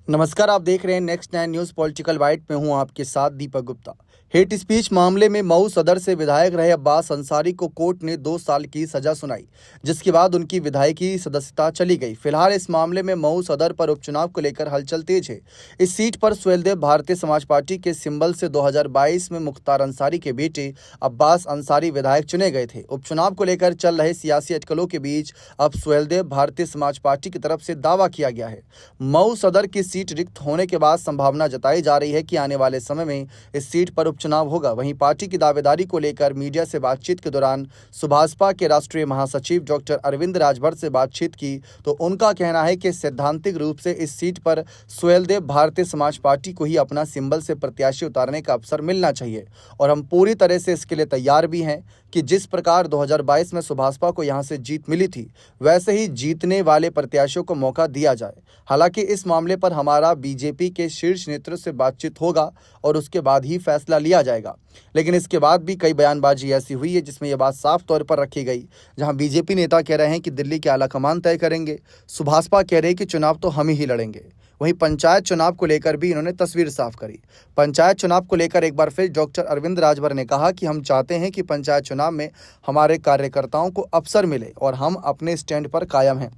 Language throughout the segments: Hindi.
नमस्कार, आप देख रहे हैं नेक्स्ट 9 न्यूज पॉलिटिकल बाइट में हूं आपके साथ दीपक गुप्ता। हेट स्पीच मामले में मऊ सदर से विधायक रहे अब्बास अंसारी को कोर्ट ने 2 साल की सजा सुनाई, जिसके बाद उनकी विधायकी सदस्यता चली गई। फिलहाल इस मामले में मऊ सदर पर उपचुनाव को लेकर हलचल तेज है। इस सीट पर सुहेलदेव भारतीय समाज पार्टी के सिंबल से 2022 में मुख्तार अंसारी के बेटे अब्बास अंसारी विधायक चुने गए थे। उपचुनाव को लेकर चल रहे सियासी अटकलों के बीच अब सुहेलदेव भारतीय समाज पार्टी की तरफ से दावा किया गया है। मऊ सदर की सीट रिक्त होने के बाद संभावना जताई जा रही है कि आने वाले समय में इस सीट पर उपचुनाव होगा। वहीं पार्टी की दावेदारी को लेकर मीडिया से बातचीत के दौरान सुभाषपा के राष्ट्रीय महासचिव डॉक्टर अरविंद राजभर से बातचीत की तो उनका कहना है कि सैद्धांतिक रूप से इस सीट पर सुहेलदेव भारतीय समाज पार्टी को ही अपना सिंबल से प्रत्याशी उतारने का अवसर मिलना चाहिए और हम पूरी तरह से इसके लिए तैयार भी हैं कि जिस प्रकार 2022 में सुभाषपा को यहां से जीत मिली थी, वैसे ही जीतने वाले प्रत्याशियों को मौका दिया जाए। हालांकि इस मामले पर हमारा बीजेपी के शीर्ष नेतृत्व से बातचीत होगा और उसके बाद ही फैसला लिया जाएगा। लेकिन इसके बाद भी कई बयानबाजी ऐसी हुई है जिसमें यह बात साफ तौर पर रखी गई, जहां बीजेपी नेता कह रहे हैं कि दिल्ली के आलाकमान तय करेंगे, सुभाषपा कह रहे हैं कि चुनाव तो हम ही लड़ेंगे। वहीं पंचायत चुनाव को लेकर भी इन्होंने तस्वीर साफ करी। पंचायत चुनाव को लेकर एक बार फिर डॉक्टर अरविंद राजभर ने कहा कि हम चाहते हैं कि पंचायत चुनाव में हमारे कार्यकर्ताओं को अवसर मिले और हम अपने स्टैंड पर कायम हैं।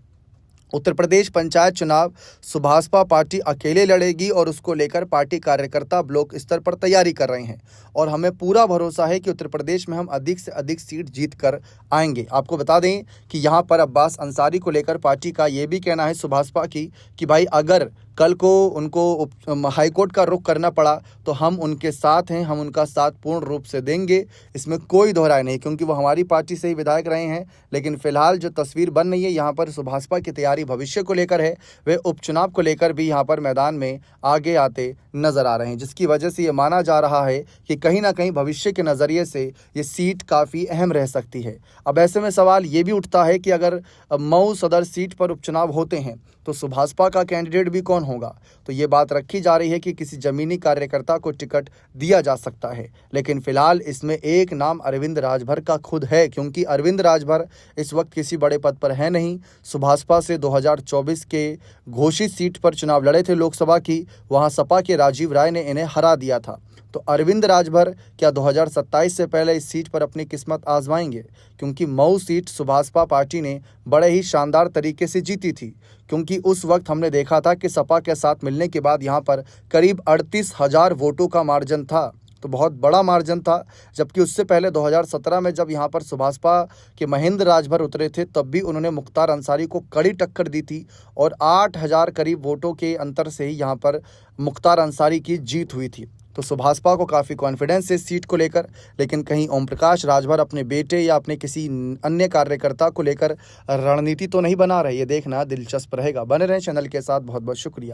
उत्तर प्रदेश पंचायत चुनाव सुभाषपा पार्टी अकेले लड़ेगी और उसको लेकर पार्टी कार्यकर्ता ब्लॉक स्तर पर तैयारी कर रहे हैं और हमें पूरा भरोसा है कि उत्तर प्रदेश में हम अधिक से अधिक सीट जीत कर आएंगे। आपको बता दें कि यहाँ पर अब्बास अंसारी को लेकर पार्टी का ये भी कहना है सुभाषपा की कि भाई अगर कल को उनको हाईकोर्ट का रुख करना पड़ा तो हम उनके साथ हैं, हम उनका साथ पूर्ण रूप से देंगे, इसमें कोई दोहराय नहीं, क्योंकि वो हमारी पार्टी से ही विधायक रहे हैं। लेकिन फिलहाल जो तस्वीर बन रही है यहाँ पर सुभाषपा की तैयारी भविष्य को लेकर है, वे उपचुनाव को लेकर भी यहाँ पर मैदान में आगे आते नजर आ रहे हैं, जिसकी वजह से ये माना जा रहा है कि कहीं ना कहीं भविष्य के नज़रिए से ये सीट काफ़ी अहम रह सकती है। अब ऐसे में सवाल ये भी उठता है कि अगर मऊ सदर सीट पर उपचुनाव होते हैं तो सुभाषपा का कैंडिडेट भी कौन होगा। तो ये बात रखी जा रही है कि किसी जमीनी कार्यकर्ता को टिकट दिया जा सकता है, लेकिन फिलहाल इसमें एक नाम अरविंद राजभर का खुद है, क्योंकि अरविंद राजभर इस वक्त किसी बड़े पद पर है नहीं। सुभाषपा से 2024 के घोषित सीट पर चुनाव लड़े थे लोकसभा की, वहां सपा के राजीव राय ने इन्हें हरा दिया था। तो अरविंद राजभर क्या 2027 से पहले इस सीट पर अपनी किस्मत आजमाएंगे, क्योंकि मऊ सीट सुभाषपा पार्टी ने बड़े ही शानदार तरीके से जीती थी, क्योंकि उस वक्त हमने देखा था कि सपा के साथ मिलने के बाद यहाँ पर करीब 38,000 वोटों का मार्जिन था, तो बहुत बड़ा मार्जिन था। जबकि उससे पहले 2017 में जब यहाँ पर सुभाषपा के महेंद्र राजभर उतरे थे तब भी उन्होंने मुख्तार अंसारी को कड़ी टक्कर दी थी और 8,000 करीब वोटों के अंतर से ही यहाँ पर मुख्तार अंसारी की जीत हुई थी। तो सुभाषपा को काफ़ी कॉन्फिडेंस है इस सीट को लेकर, लेकिन कहीं ओम प्रकाश राजभर अपने बेटे या अपने किसी अन्य कार्यकर्ता को लेकर रणनीति तो नहीं बना रहे। ये देखना दिलचस्प रहेगा। बने रहें चैनल के साथ। बहुत बहुत शुक्रिया।